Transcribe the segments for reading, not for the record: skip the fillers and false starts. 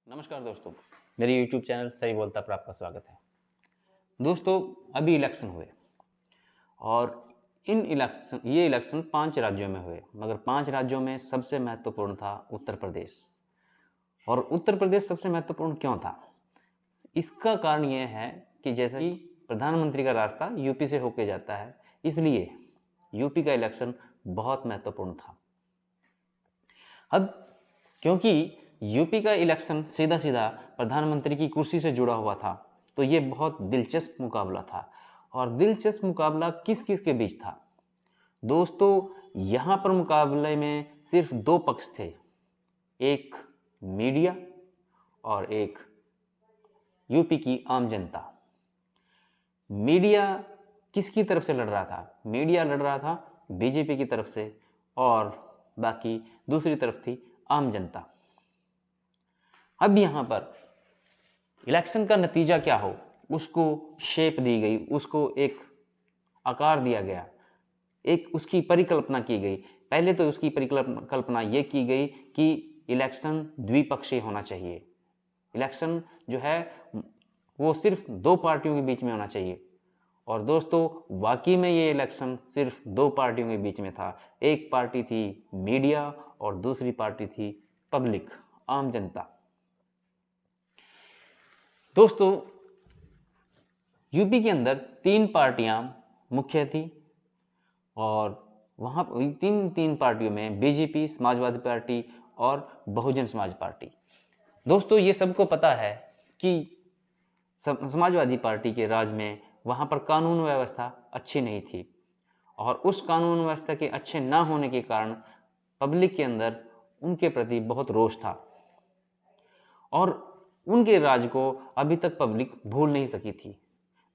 नमस्कार दोस्तों, मेरे YouTube चैनल सही बोलता पर आपका स्वागत है। दोस्तों, अभी इलेक्शन हुए और ये इलेक्शन 5 राज्यों में हुए, मगर 5 राज्यों में सबसे महत्वपूर्ण था उत्तर प्रदेश। और उत्तर प्रदेश सबसे महत्वपूर्ण क्यों था? इसका कारण ये है कि जैसे कि प्रधानमंत्री का रास्ता यूपी से होके जाता है, इसलिए यूपी का इलेक्शन बहुत महत्वपूर्ण था। अब क्योंकि यूपी का इलेक्शन सीधा सीधा प्रधानमंत्री की कुर्सी से जुड़ा हुआ था, तो ये बहुत दिलचस्प मुकाबला था। और दिलचस्प मुकाबला किस किस के बीच था? दोस्तों, यहाँ पर मुकाबले में सिर्फ 2 पक्ष थे, एक मीडिया और एक यूपी की आम जनता। मीडिया किसकी तरफ से लड़ रहा था? मीडिया लड़ रहा था बीजेपी की तरफ से और बाकी दूसरी तरफ थी आम जनता। अब यहाँ पर इलेक्शन का नतीजा क्या हो, उसको शेप दी गई, उसको एक आकार दिया गया, एक उसकी परिकल्पना की गई। पहले तो उसकी परिकल्पना ये की गई कि इलेक्शन द्विपक्षीय होना चाहिए। इलेक्शन जो है वो सिर्फ 2 पार्टियों के बीच में होना चाहिए। और दोस्तों, वाकई में ये इलेक्शन सिर्फ 2 पार्टियों के बीच में था। एक पार्टी थी मीडिया और दूसरी पार्टी थी पब्लिक, आम जनता। दोस्तों, यूपी के अंदर 3 पार्टियां मुख्य थी और वहां तीन पार्टियों में बीजेपी, समाजवादी पार्टी और बहुजन समाज पार्टी। दोस्तों, ये सबको पता है कि समाजवादी पार्टी के राज में वहाँ पर कानून व्यवस्था अच्छी नहीं थी और उस कानून व्यवस्था के अच्छे ना होने के कारण पब्लिक के अंदर उनके प्रति बहुत रोष था और उनके राज को अभी तक पब्लिक भूल नहीं सकी थी।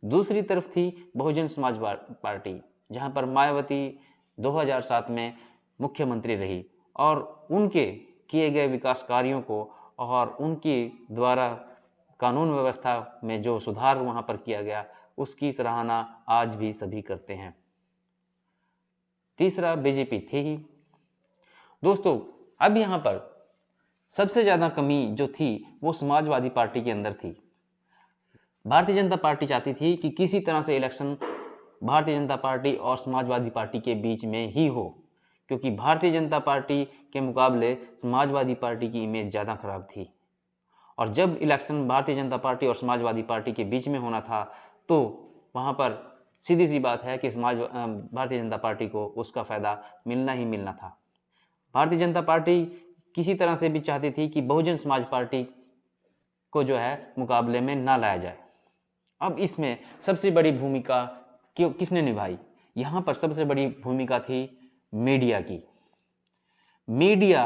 दूसरी तरफ थी बहुजन समाज पार्टी, जहाँ पर मायावती 2007 में मुख्यमंत्री रही और उनके किए गए विकास कार्यों को और उनके द्वारा कानून व्यवस्था में जो सुधार वहाँ पर किया गया, उसकी सराहना आज भी सभी करते हैं। तीसरा बीजेपी थी ही। दोस्तों, अब यहाँ पर सबसे ज़्यादा कमी जो थी वो समाजवादी पार्टी के अंदर थी। भारतीय जनता पार्टी चाहती थी कि किसी तरह से इलेक्शन भारतीय जनता पार्टी और समाजवादी पार्टी के बीच में ही हो, क्योंकि भारतीय जनता पार्टी के मुकाबले समाजवादी पार्टी की इमेज ज़्यादा खराब थी। और जब इलेक्शन भारतीय जनता पार्टी और समाजवादी पार्टी के बीच में होना था, तो वहाँ पर सीधी सी बात है कि भारतीय जनता पार्टी को उसका फ़ायदा मिलना ही मिलना था। भारतीय जनता पार्टी किसी तरह से भी चाहती थी कि बहुजन समाज पार्टी को जो है मुकाबले में ना लाया जाए। अब इसमें सबसे बड़ी भूमिका किसने निभाई? यहाँ पर सबसे बड़ी भूमिका थी मीडिया की। मीडिया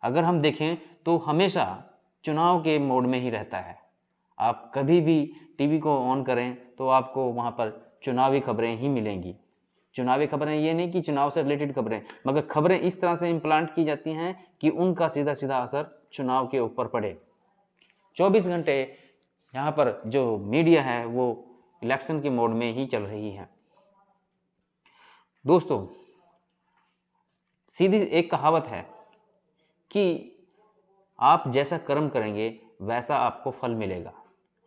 अगर हम देखें तो हमेशा चुनाव के मोड में ही रहता है। आप कभी भी टीवी को ऑन करें तो आपको वहाँ पर चुनावी खबरें ही मिलेंगी। चुनावी खबरें ये नहीं कि चुनाव से रिलेटेड खबरें, मगर खबरें इस तरह से इम्प्लांट की जाती हैं कि उनका सीधा सीधा असर चुनाव के ऊपर पड़े। 24 घंटे यहाँ पर जो मीडिया है वो इलेक्शन के मोड में ही चल रही है। दोस्तों, सीधी एक कहावत है कि आप जैसा कर्म करेंगे वैसा आपको फल मिलेगा,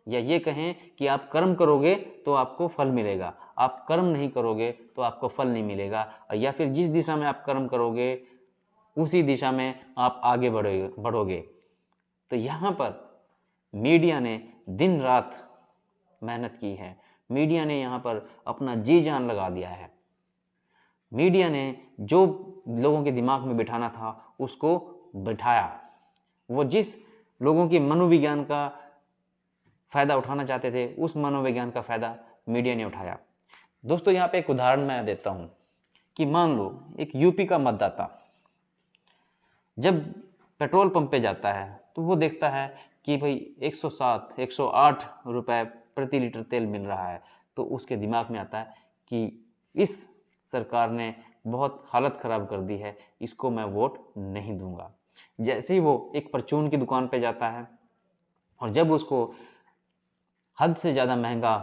या ये कहें कि आप कर्म करोगे तो आपको फल मिलेगा, आप कर्म नहीं करोगे तो आपको फल नहीं मिलेगा, या फिर जिस दिशा में आप कर्म करोगे उसी दिशा में आप आगे बढ़ोगे। तो यहाँ पर मीडिया ने दिन रात मेहनत की है। मीडिया ने यहाँ पर अपना जी जान लगा दिया है। मीडिया ने जो लोगों के दिमाग में बिठाना था उसको बिठाया। वो जिस लोगों की मनोविज्ञान का फ़ायदा उठाना चाहते थे, उस मनोविज्ञान का फ़ायदा मीडिया ने उठाया। दोस्तों, यहाँ पे एक उदाहरण मैं देता हूँ कि मान लो एक यूपी का मतदाता जब पेट्रोल पंप पे जाता है तो वो देखता है कि भाई 107, 108 रुपए प्रति लीटर तेल मिल रहा है, तो उसके दिमाग में आता है कि इस सरकार ने बहुत हालत ख़राब कर दी है, इसको मैं वोट नहीं दूंगा। जैसे ही वो एक परचून की दुकान पे जाता है और जब उसको हद से ज़्यादा महंगा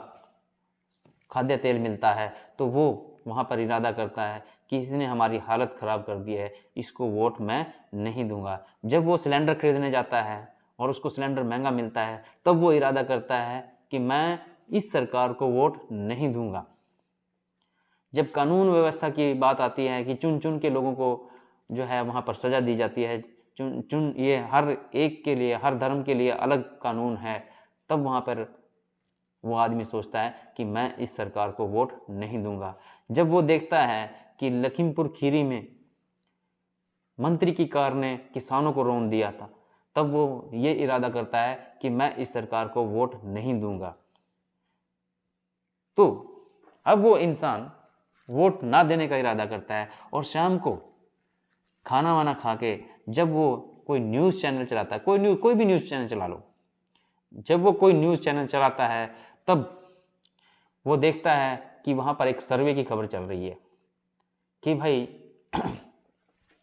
खाद्य तेल मिलता है तो वो वहाँ पर इरादा करता है कि इसने हमारी हालत ख़राब कर दी है, इसको वोट मैं नहीं दूंगा। जब वो सिलेंडर खरीदने जाता है और उसको सिलेंडर महंगा मिलता है, तब वो इरादा करता है कि मैं इस सरकार को वोट नहीं दूंगा। जब कानून व्यवस्था की बात आती है कि चुन चुन के लोगों को जो है वहाँ पर सज़ा दी जाती है, चुन चुन ये हर एक के लिए, हर धर्म के लिए अलग कानून है, तब वहाँ पर वो आदमी सोचता है कि मैं इस सरकार को वोट नहीं दूंगा। जब वो देखता है कि लखीमपुर खीरी में मंत्री की कार ने किसानों को रौंद दिया था, तब वो ये इरादा करता है कि मैं इस सरकार को वोट नहीं दूंगा। तो अब वो इंसान वोट ना देने का इरादा करता है और शाम को खाना वाना खा के जब वो कोई न्यूज़ चैनल चलाता है, कोई भी न्यूज़ चैनल चला लो, जब वो कोई न्यूज़ चैनल चलाता है तब वो देखता है कि वहाँ पर एक सर्वे की खबर चल रही है कि भाई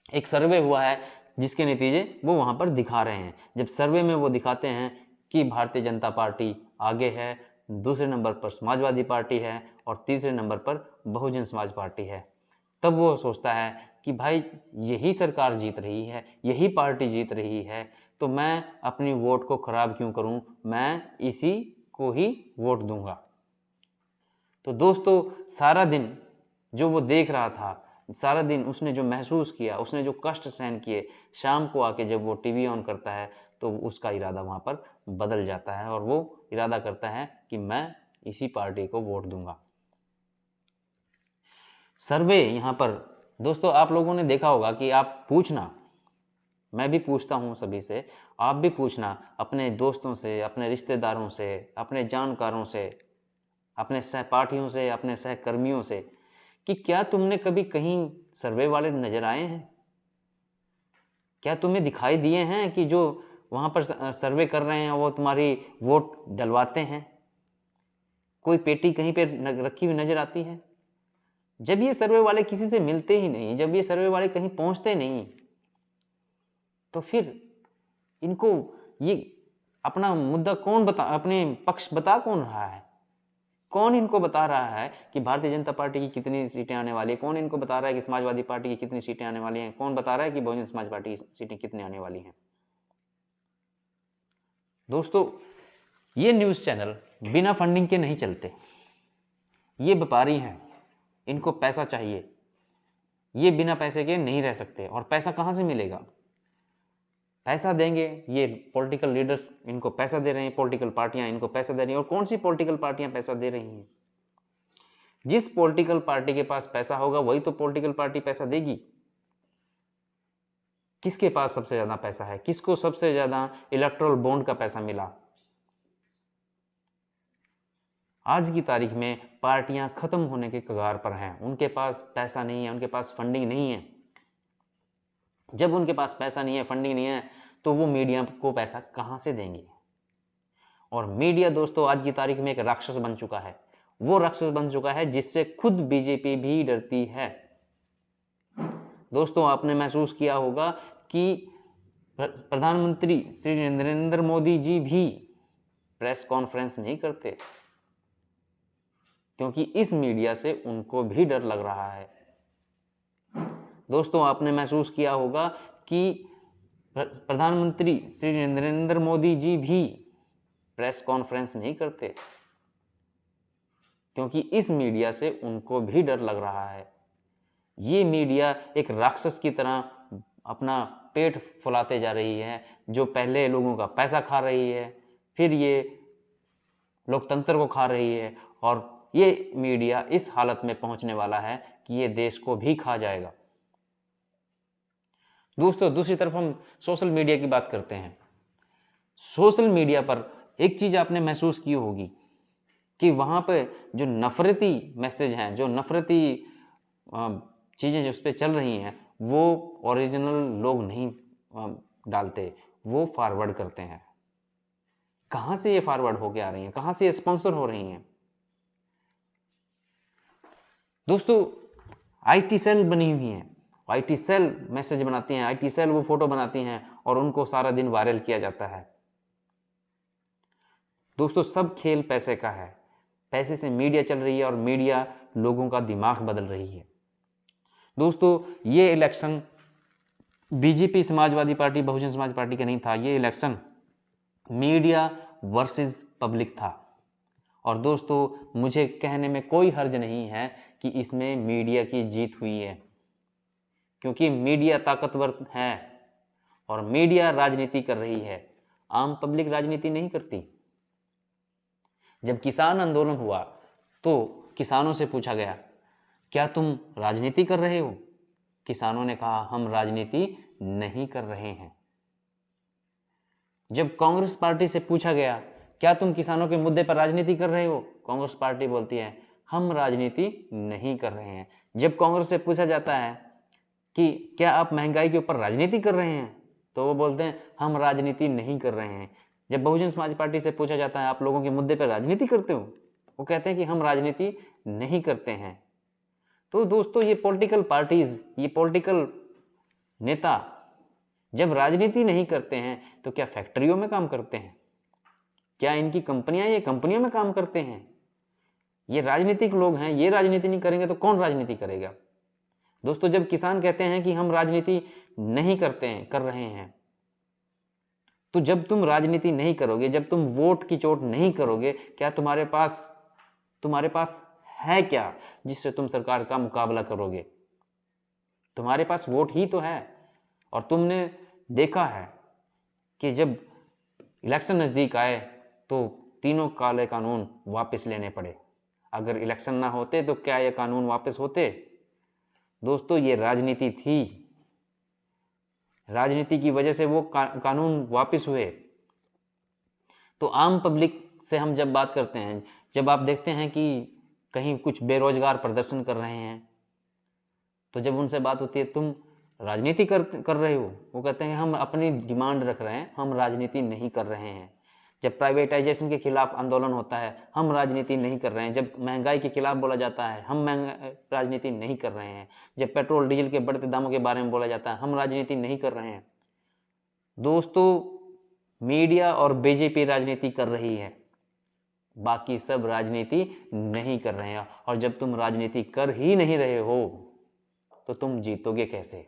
एक सर्वे हुआ है जिसके नतीजे वो वहाँ पर दिखा रहे हैं। जब सर्वे में वो दिखाते हैं कि भारतीय जनता पार्टी आगे है, दूसरे नंबर पर समाजवादी पार्टी है और तीसरे नंबर पर बहुजन समाज पार्टी है, तब वो सोचता है कि भाई यही सरकार जीत रही है, यही पार्टी जीत रही है, तो मैं अपनी वोट को खराब क्यों करूं, मैं इसी को ही वोट दूंगा। तो दोस्तों सारा दिन जो वो देख रहा था, सारा दिन उसने जो महसूस किया, उसने जो कष्ट सहन किए, शाम को आके जब वो टीवी ऑन करता है तो उसका इरादा वहाँ पर बदल जाता है और वो इरादा करता है कि मैं इसी पार्टी को वोट दूंगा। सर्वे यहाँ पर दोस्तों आप लोगों ने देखा होगा कि आप पूछना, मैं भी पूछता हूँ सभी से, आप भी पूछना अपने दोस्तों से, अपने रिश्तेदारों से, अपने जानकारों से, अपने सहपाठियों से, अपने सहकर्मियों से कि क्या तुमने कभी कहीं सर्वे वाले नज़र आए हैं? क्या तुम्हें दिखाई दिए हैं कि जो वहाँ पर सर्वे कर रहे हैं वो तुम्हारी वोट डलवाते हैं? कोई पेटी कहीं पे रखी हुई नज़र आती है? जब ये सर्वे वाले किसी से मिलते ही नहीं, जब ये सर्वे वाले कहीं पहुँचते नहीं, तो फिर इनको ये अपना मुद्दा अपने पक्ष बता कौन रहा है? कौन इनको बता रहा है कि भारतीय जनता पार्टी की कितनी सीटें आने वाली है? कौन इनको बता रहा है कि समाजवादी पार्टी की कितनी सीटें आने वाली हैं? कौन बता रहा है कि बहुजन समाज पार्टी की सीटें कितनी आने वाली हैं? दोस्तों ये न्यूज़ चैनल बिना फंडिंग के नहीं चलते। ये व्यापारी हैं, इनको पैसा चाहिए, ये बिना पैसे के नहीं रह सकते। और पैसा कहाँ से मिलेगा? पैसा देंगे ये पॉलिटिकल लीडर्स, इनको पैसा दे रहे हैं, पॉलिटिकल पार्टियां इनको पैसा दे रही हैं। और कौन सी पॉलिटिकल पार्टियां पैसा दे रही हैं? जिस पॉलिटिकल पार्टी के पास पैसा होगा वही तो पॉलिटिकल पार्टी पैसा देगी। किसके पास सबसे ज्यादा पैसा है? किसको सबसे ज्यादा इलेक्टोरल बॉन्ड का पैसा मिला? आज की तारीख में पार्टियां खत्म होने के कगार पर हैं, उनके पास पैसा नहीं है, उनके पास फंडिंग नहीं है। जब उनके पास पैसा नहीं है, फंडिंग नहीं है, तो वो मीडिया को पैसा कहां से देंगे? और मीडिया दोस्तों आज की तारीख में एक राक्षस बन चुका है। वो राक्षस बन चुका है जिससे खुद बीजेपी भी डरती है। दोस्तों आपने महसूस किया होगा कि प्रधानमंत्री श्री नरेंद्र मोदी जी भी प्रेस कॉन्फ्रेंस नहीं करते, क्योंकि इस मीडिया से उनको भी डर लग रहा है। दोस्तों आपने महसूस किया होगा कि प्रधानमंत्री श्री नरेंद्र मोदी जी भी प्रेस कॉन्फ्रेंस नहीं करते, क्योंकि इस मीडिया से उनको भी डर लग रहा है। ये मीडिया एक राक्षस की तरह अपना पेट फुलाते जा रही है, जो पहले लोगों का पैसा खा रही है, फिर ये लोकतंत्र को खा रही है, और ये मीडिया इस हालत में पहुंचने वाला है कि ये देश को भी खा जाएगा। दोस्तों दूसरी तरफ हम सोशल मीडिया की बात करते हैं। सोशल मीडिया पर एक चीज आपने महसूस की होगी कि वहां पे जो नफरती मैसेज हैं, जो नफरती चीजें जो उस पर चल रही हैं, वो ओरिजिनल लोग नहीं डालते, वो फॉरवर्ड करते हैं। कहां से ये फॉरवर्ड होके आ रही हैं? कहां से ये स्पॉन्सर हो रही हैं? दोस्तों आईटी सेल बनी हुई हैं, आईटी सेल मैसेज बनाती हैं, आईटी सेल वो फोटो बनाती हैं और उनको सारा दिन वायरल किया जाता है। दोस्तों सब खेल पैसे का है, पैसे से मीडिया चल रही है और मीडिया लोगों का दिमाग बदल रही है। दोस्तों ये election BJP, Samajwadi party, Bahujan Samaj party का नहीं था। ये इलेक्शन मीडिया वर्सेस पब्लिक था। और दोस्तों मुझे कहने में कोई हर्ज नहीं है कि इसमें मीडिया की जीत हुई है, क्योंकि मीडिया ताकतवर है और मीडिया राजनीति कर रही है, आम पब्लिक राजनीति नहीं करती। जब किसान आंदोलन हुआ तो किसानों से पूछा गया, क्या तुम राजनीति कर रहे हो? किसानों ने कहा, हम राजनीति नहीं कर रहे हैं। जब कांग्रेस पार्टी से पूछा गया, क्या तुम किसानों के मुद्दे पर राजनीति कर रहे हो? कांग्रेस पार्टी बोलती है, हम राजनीति नहीं कर रहे हैं। जब कांग्रेस से पूछा जाता है कि क्या आप महंगाई के ऊपर राजनीति कर रहे हैं, तो वो बोलते हैं, हम राजनीति नहीं कर रहे हैं। जब बहुजन समाज पार्टी से पूछा जाता है, आप लोगों के मुद्दे पर राजनीति करते हो, वो कहते हैं कि हम राजनीति नहीं करते हैं। तो दोस्तों ये पॉलिटिकल पार्टीज, ये पॉलिटिकल नेता जब राजनीति नहीं करते हैं तो क्या फैक्ट्रियों में काम करते हैं? क्या इनकी कंपनियां ये कंपनियों में काम करते हैं? ये राजनीतिक लोग हैं, ये राजनीति नहीं करेंगे तो कौन राजनीति करेगा? दोस्तों जब किसान कहते हैं कि हम राजनीति नहीं करते हैं, कर रहे हैं, तो जब तुम राजनीति नहीं करोगे, जब तुम वोट की चोट नहीं करोगे, क्या तुम्हारे पास है क्या जिससे तुम सरकार का मुकाबला करोगे? तुम्हारे पास वोट ही तो है। और तुमने देखा है कि जब इलेक्शन नज़दीक आए तो तीनों काले कानून वापस लेने पड़े। अगर इलेक्शन ना होते तो क्या ये कानून वापस होते? दोस्तों ये राजनीति थी, राजनीति की वजह से वो कानून वापस हुए। तो आम पब्लिक से हम जब बात करते हैं, जब आप देखते हैं कि कहीं कुछ बेरोजगार प्रदर्शन कर रहे हैं, तो जब उनसे बात होती है, तुम राजनीति कर रहे हो, वो कहते हैं हम अपनी डिमांड रख रहे हैं, हम राजनीति नहीं कर रहे हैं। जब प्राइवेटाइजेशन के खिलाफ आंदोलन होता है, हम राजनीति नहीं कर रहे हैं। जब महंगाई के खिलाफ बोला जाता है, हम राजनीति नहीं कर रहे हैं। जब पेट्रोल डीजल के बढ़ते दामों के बारे में बोला जाता है, हम राजनीति नहीं कर रहे हैं। दोस्तों मीडिया और बीजेपी राजनीति कर रही है, बाकी सब राजनीति नहीं कर रहे हैं। और जब तुम राजनीति कर ही नहीं रहे हो तो तुम जीतोगे कैसे?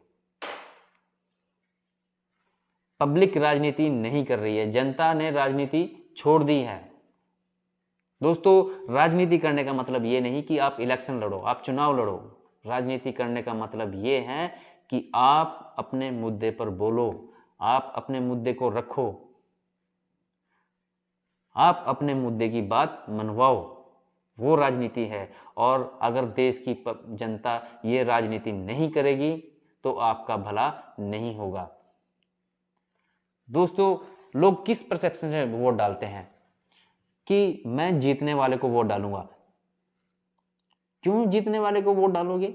पब्लिक राजनीति नहीं कर रही है, जनता ने राजनीति छोड़ दी है। दोस्तों राजनीति करने का मतलब ये नहीं कि आप इलेक्शन लड़ो, आप चुनाव लड़ो। राजनीति करने का मतलब ये है कि आप अपने मुद्दे पर बोलो, आप अपने मुद्दे को रखो, आप अपने मुद्दे की बात मनवाओ, वो राजनीति है। और अगर देश की जनता ये राजनीति नहीं करेगी तो आपका भला नहीं होगा। दोस्तों लोग किस परसेप्शन से वोट डालते हैं कि मैं जीतने वाले को वोट डालूंगा। क्यों जीतने वाले को वोट डालोगे?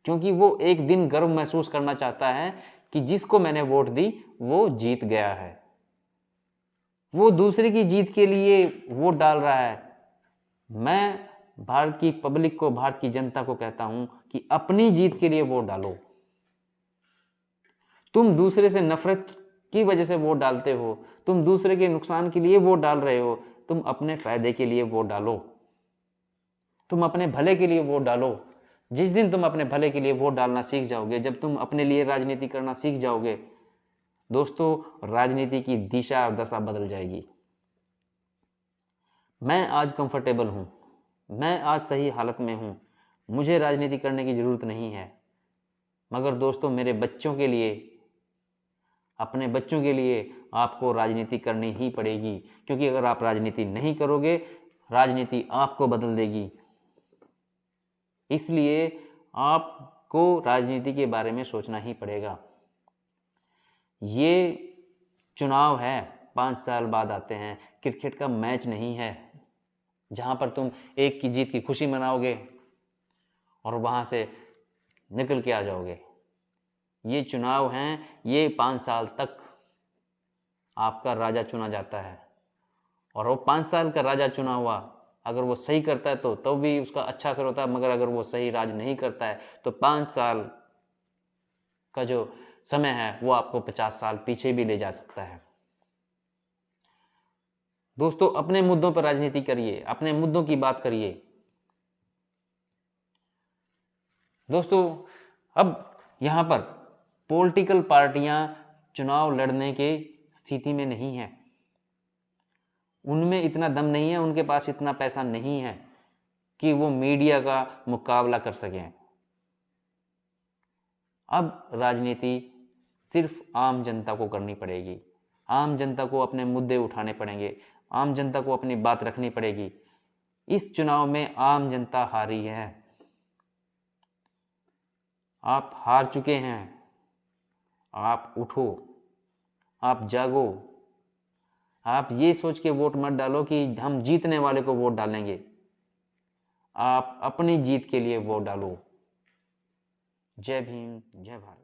क्योंकि वो एक दिन गर्व महसूस करना चाहता है कि जिसको मैंने वोट दी वो जीत गया है। वो दूसरे की जीत के लिए वोट डाल रहा है। मैं भारत की पब्लिक को, भारत की जनता को कहता हूं कि अपनी जीत के लिए वोट डालो। तुम दूसरे से नफरत की वजह से वोट डालते हो, तुम दूसरे के नुकसान के लिए वोट डाल रहे हो, तुम अपने फायदे के लिए वोट डालो, तुम अपने भले के लिए वोट डालो। जिस दिन तुम अपने भले के लिए वोट डालना सीख जाओगे, जब तुम अपने लिए राजनीति करना सीख जाओगे, दोस्तों राजनीति की दिशा और दशा बदल जाएगी। मैं आज कंफर्टेबल हूं, मैं आज सही हालत में हूं, मुझे राजनीति करने की जरूरत नहीं है। मगर दोस्तों मेरे बच्चों के लिए, अपने बच्चों के लिए आपको राजनीति करनी ही पड़ेगी, क्योंकि अगर आप राजनीति नहीं करोगे, राजनीति आपको बदल देगी। इसलिए आपको राजनीति के बारे में सोचना ही पड़ेगा। ये चुनाव है, 5 साल बाद आते हैं, क्रिकेट का मैच नहीं है जहां पर तुम एक की जीत की खुशी मनाओगे और वहां से निकल के आ जाओगे। ये चुनाव हैं, ये 5 साल तक आपका राजा चुना जाता है। और वो 5 साल का राजा चुना हुआ, अगर वो सही करता है तो भी उसका अच्छा असर होता है, मगर अगर वो सही राज नहीं करता है तो 5 साल का जो समय है वो आपको 50 साल पीछे भी ले जा सकता है। दोस्तों अपने मुद्दों पर राजनीति करिए, अपने मुद्दों की बात करिए। दोस्तों अब यहां पर पॉलिटिकल पार्टियां चुनाव लड़ने के स्थिति में नहीं है। उनमें इतना दम नहीं है, उनके पास इतना पैसा नहीं है कि वो मीडिया का मुकाबला कर सकें। अब राजनीति सिर्फ आम जनता को करनी पड़ेगी, आम जनता को अपने मुद्दे उठाने पड़ेंगे, आम जनता को अपनी बात रखनी पड़ेगी। इस चुनाव में आम जनता हारी है, आप हार चुके हैं। आप उठो, आप जागो। आप ये सोच के वोट मत डालो कि हम जीतने वाले को वोट डालेंगे, आप अपनी जीत के लिए वोट डालो। जय भीम, जय भारत।